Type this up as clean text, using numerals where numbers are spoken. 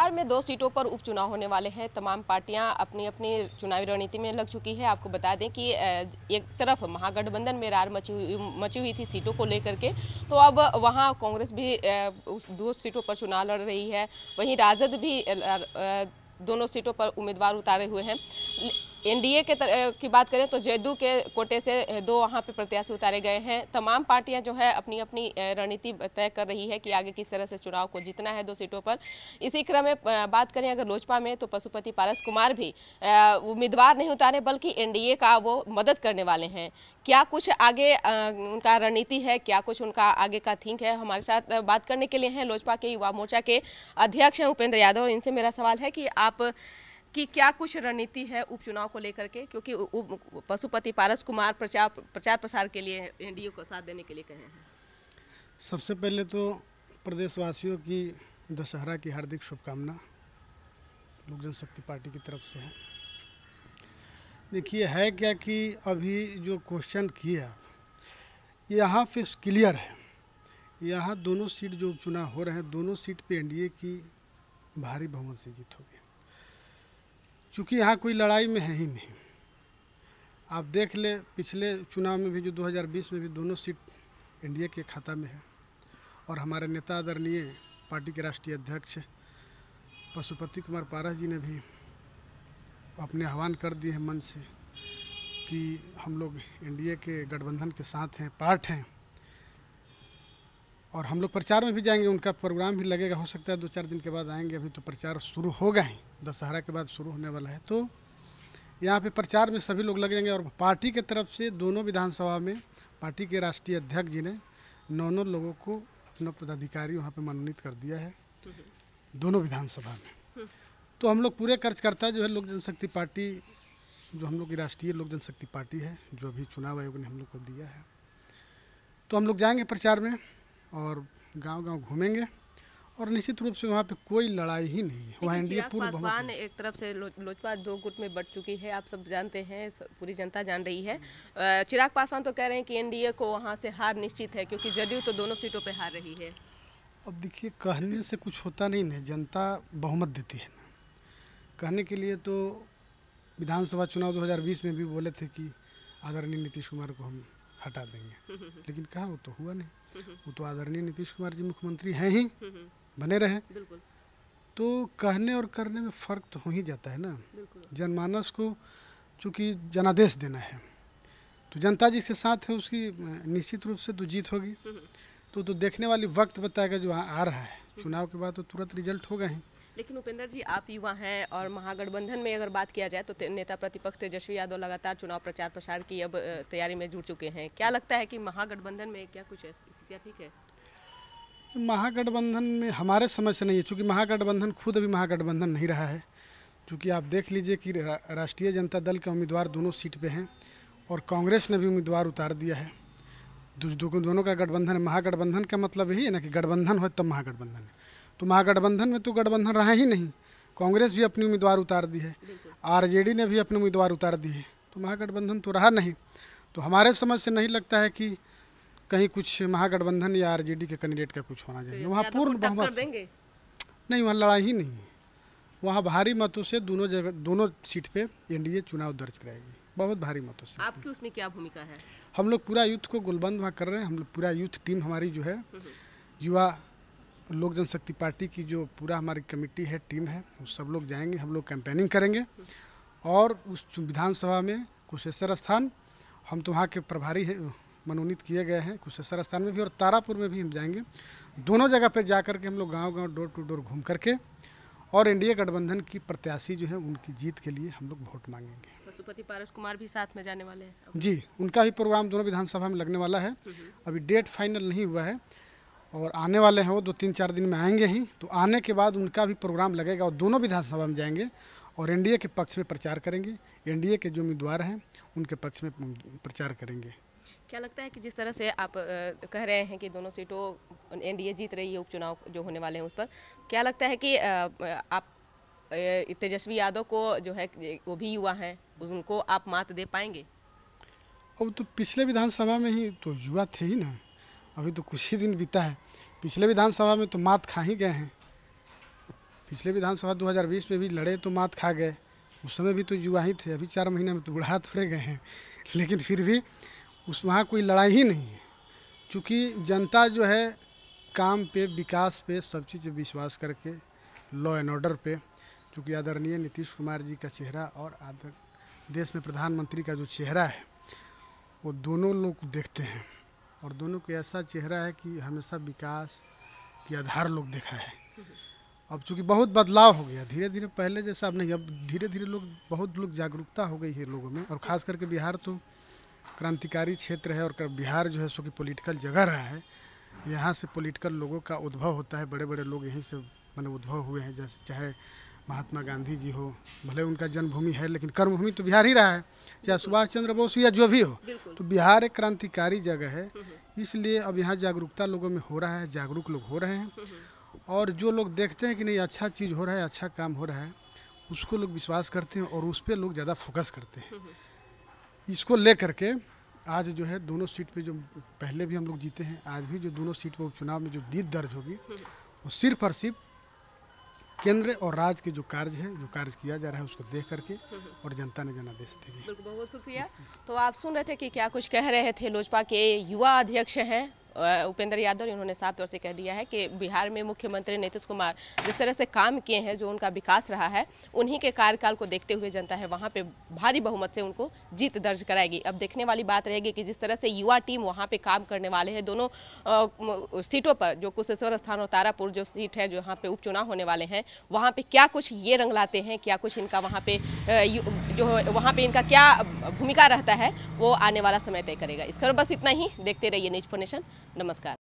बिहार में 2 सीटों पर उपचुनाव होने वाले हैं। तमाम पार्टियां अपनी अपनी चुनावी रणनीति में लग चुकी है। आपको बता दें कि एक तरफ महागठबंधन में रार मची हुई थी सीटों को लेकर के, तो अब वहां कांग्रेस भी उस 2 सीटों पर चुनाव लड़ रही है। वहीं राजद भी दोनों सीटों पर उम्मीदवार उतारे हुए हैं। एनडीए की बात करें तो जदयू के कोटे से 2 वहाँ पे प्रत्याशी उतारे गए हैं। तमाम पार्टियां जो है अपनी अपनी रणनीति तय कर रही है कि आगे किस तरह से चुनाव को जीतना है 2 सीटों पर। इसी क्रम में बात करें अगर लोजपा में, तो पशुपति पारस कुमार भी उम्मीदवार नहीं उतारे बल्कि एनडीए का वो मदद करने वाले हैं। क्या कुछ आगे उनका रणनीति है, क्या कुछ उनका आगे का थिंक है, हमारे साथ बात करने के लिए हैं लोजपा के युवा मोर्चा के अध्यक्ष हैं उपेंद्र यादव। और इनसे मेरा सवाल है कि आप कि क्या कुछ रणनीति है उपचुनाव को लेकर के, क्योंकि पशुपति पारस कुमार प्रचार प्रसार के लिए एनडीए को साथ देने के लिए कहे हैं। सबसे पहले तो प्रदेशवासियों की दशहरा की हार्दिक शुभकामना लोक जनशक्ति पार्टी की तरफ से है। देखिए है क्या कि अभी जो क्वेश्चन किए आप, यहाँ पे क्लियर है, यहाँ दोनों सीट जो उपचुनाव हो रहे हैं, दोनों सीट पे एनडीए की भारी बहुमत से जीत होगी, क्योंकि यहाँ कोई लड़ाई में है ही नहीं। आप देख ले पिछले चुनाव में भी जो 2020 में भी दोनों सीट एनडीए के खाता में है, और हमारे नेता आदरणीय पार्टी के राष्ट्रीय अध्यक्ष पशुपति कुमार पारस जी ने भी अपने आह्वान कर दिए हैं मन से कि हम लोग एनडीए के गठबंधन के साथ हैं, पार्ट हैं, और हम लोग प्रचार में भी जाएंगे। उनका प्रोग्राम भी लगेगा, हो सकता है 2-4 दिन के बाद आएंगे। अभी तो प्रचार शुरू होगा ही, दशहरा के बाद शुरू होने वाला है, तो यहाँ पे प्रचार में सभी लोग लगेंगे। और पार्टी के तरफ से दोनों विधानसभा में पार्टी के राष्ट्रीय अध्यक्ष जी ने 9 लोगों को अपना पदाधिकारी वहाँ पे मनोनीत कर दिया है दोनों विधानसभा में। तो हम लोग पूरे कार्यकर्ता जो है लोक जनशक्ति पार्टी, जो हम लोग की राष्ट्रीय लोक जनशक्ति पार्टी है, जो अभी चुनाव आयोग ने हम लोग को दिया है, तो हम लोग जाएंगे प्रचार में और गांव-गांव घूमेंगे, और निश्चित रूप से वहाँ पे कोई लड़ाई ही नहीं है। वहाँ एनडीए पूर्ण बहुमत है। एक तरफ से लोजपा 2 गुट में बट चुकी है, आप सब जानते हैं, पूरी जनता जान रही है। चिराग पासवान तो कह रहे हैं कि एनडीए को वहाँ से हार निश्चित है, क्योंकि जदयू तो दोनों सीटों पे हार रही है। अब देखिए कहने से कुछ होता नहीं है, जनता बहुमत देती है ना। कहने के लिए तो विधानसभा चुनाव 2020 में भी बोले थे कि आदरणीय नीतीश कुमार को हम हटा देंगे, लेकिन कहा वो तो हुआ नहीं। वो तो आदरणीय नीतीश कुमार जी मुख्यमंत्री हैं ही, बने रहे। तो कहने और करने में फ़र्क तो हो ही जाता है ना। जनमानस को चूँकि जनादेश देना है, तो जनता जिसके साथ है उसकी निश्चित रूप से तो जीत होगी। तो देखने वाली वक्त बताएगा जो आ रहा है। चुनाव के बाद तो तुरंत रिजल्ट होगा ही। लेकिन उपेंद्र जी, आप युवा हैं और महागठबंधन में अगर बात किया जाए तो नेता प्रतिपक्ष तेजस्वी यादव लगातार चुनाव प्रचार प्रसार की अब तैयारी में जुट चुके हैं। क्या लगता है कि महागठबंधन में क्या कुछ है, क्या ठीक है? महागठबंधन में हमारे समझ से नहीं है, क्योंकि महागठबंधन खुद अभी महागठबंधन नहीं रहा है। क्योंकि आप देख लीजिए कि राष्ट्रीय जनता दल के उम्मीदवार दोनों सीट पे हैं, और कांग्रेस ने भी उम्मीदवार उतार दिया है। दोनों का गठबंधन है। महागठबंधन का मतलब यही है ना कि गठबंधन हो तब महागठबंधन है। तो महागठबंधन में तो गठबंधन रहा ही नहीं। कांग्रेस भी अपनी उम्मीदवार उतार दी है, आरजेडी ने भी अपने उम्मीदवार उतार दी है, तो महागठबंधन तो रहा नहीं। तो हमारे समझ से नहीं लगता है कि कहीं कुछ महागठबंधन या आरजेडी के कैंडिडेट का कुछ होना चाहिए। वहाँ पूर्ण बहुमत नहीं, वहाँ लड़ाई ही नहीं है। वहाँ भारी मतों से दोनों सीट पे एनडीए चुनाव दर्ज कराएगी, बहुत भारी मतों से। आपकी उसमें क्या भूमिका है? हम लोग पूरा यूथ को गोलबंद वहाँ कर रहे हैं। हम लोग पूरा यूथ टीम हमारी जो है युवा लोक जनशक्ति पार्टी की जो पूरा हमारी कमेटी है, टीम है, वो सब लोग जाएंगे। हम लोग कैंपेनिंग करेंगे, और उस विधानसभा में कुशेश्वर स्थान हम तो वहाँ के प्रभारी है मनोनीत किए गए हैं, कुशेश्वर स्थान में भी और तारापुर में भी हम जाएंगे। दोनों जगह पे जा करके हम लोग गांव-गांव डोर टू डोर घूम करके और एनडीए गठबंधन की प्रत्याशी जो है उनकी जीत के लिए हम लोग वोट मांगेंगे। पशुपति पारस कुमार भी साथ में जाने वाले हैं जी, उनका भी प्रोग्राम दोनों विधानसभा में लगने वाला है। अभी डेट फाइनल नहीं हुआ है, और आने वाले हैं वो 2-3-4 दिन में आएंगे ही। तो आने के बाद उनका भी प्रोग्राम लगेगा, और दोनों विधानसभा में जाएंगे और एनडीए के पक्ष में प्रचार करेंगे। एनडीए के जो उम्मीदवार हैं उनके पक्ष में प्रचार करेंगे। क्या लगता है कि जिस तरह से आप कह रहे हैं कि दोनों सीटों एनडीए जीत रही है, उपचुनाव जो होने वाले हैं उस पर, क्या लगता है कि आप तेजस्वी यादव को जो है, वो भी युवा हैं, उनको आप मात दे पाएंगे? अब तो पिछले विधानसभा में ही तो युवा थे ही ना, अभी तो कुछ ही दिन बीता है। पिछले विधानसभा में तो मात खा ही गए हैं। पिछले विधानसभा 2020 में भी लड़े तो मात खा गए, उस समय भी तो युवा ही थे, अभी 4 महीने में तो बुढ़ा थोड़े गए हैं, लेकिन फिर भी वहाँ कोई लड़ाई ही नहीं है। क्योंकि जनता जो है काम पे, विकास पे, सब चीज़ पे विश्वास करके, लॉ एंड ऑर्डर पे, क्योंकि आदरणीय नीतीश कुमार जी का चेहरा और देश में प्रधानमंत्री का जो चेहरा है वो दोनों लोग देखते हैं, और दोनों को ऐसा चेहरा है कि हमेशा विकास के आधार लोग देखा है। अब चूँकि बहुत बदलाव हो गया, धीरे धीरे पहले जैसा अब नहीं, अब धीरे धीरे बहुत लोग जागरूकता हो गई है लोगों में, और ख़ास करके बिहार तो क्रांतिकारी क्षेत्र है, और बिहार जो है सो कि पॉलिटिकल जगह रहा है। यहाँ से पॉलिटिकल लोगों का उद्भव होता है, बड़े बड़े लोग यहीं से मैंने उद्भव हुए हैं, जैसे चाहे महात्मा गांधी जी हो, भले उनका जन्मभूमि है लेकिन कर्मभूमि तो बिहार ही रहा है, चाहे सुभाष चंद्र बोस या जो भी हो, तो बिहार एक क्रांतिकारी जगह है। इसलिए अब यहाँ जागरूकता लोगों में हो रहा है, जागरूक लोग हो रहे हैं, और जो लोग देखते हैं कि नहीं अच्छा चीज़ हो रहा है, अच्छा काम हो रहा है, उसको लोग विश्वास करते हैं और उस पर लोग ज़्यादा फोकस करते हैं। इसको ले करके आज जो है दोनों सीट पे जो पहले भी हम लोग जीते हैं, आज भी जो दोनों सीट पे उपचुनाव में जो जीत दर्ज होगी वो सिर्फ और सिर्फ केंद्र और राज्य के जो कार्य है, जो कार्य किया जा रहा है उसको देख करके, और जनता ने जनादेश देगी। बिल्कुल, बहुत शुक्रिया। तो आप सुन रहे थे कि क्या कुछ कह रहे थे लोजपा के युवा अध्यक्ष हैं उपेंद्र यादव। इन्होंने साफ तौर से कह दिया है कि बिहार में मुख्यमंत्री नीतीश कुमार जिस तरह से काम किए हैं, जो उनका विकास रहा है, उन्हीं के कार्यकाल को देखते हुए जनता है वहाँ पे भारी बहुमत से उनको जीत दर्ज कराएगी। अब देखने वाली बात रहेगी कि जिस तरह से युवा टीम वहाँ पे काम करने वाले हैं, दोनों सीटों पर, जो कुशेश्वर स्थान और तारापुर जो सीट है, जो यहाँ पे उपचुनाव होने वाले हैं, वहाँ पे क्या कुछ ये रंग लाते हैं, क्या कुछ इनका वहाँ पे जो वहाँ पे इनका क्या भूमिका रहता है, वो आने वाला समय तय करेगा। इस पर बस इतना ही। देखते रहिए न्यूज़4नेशन। नमस्कार।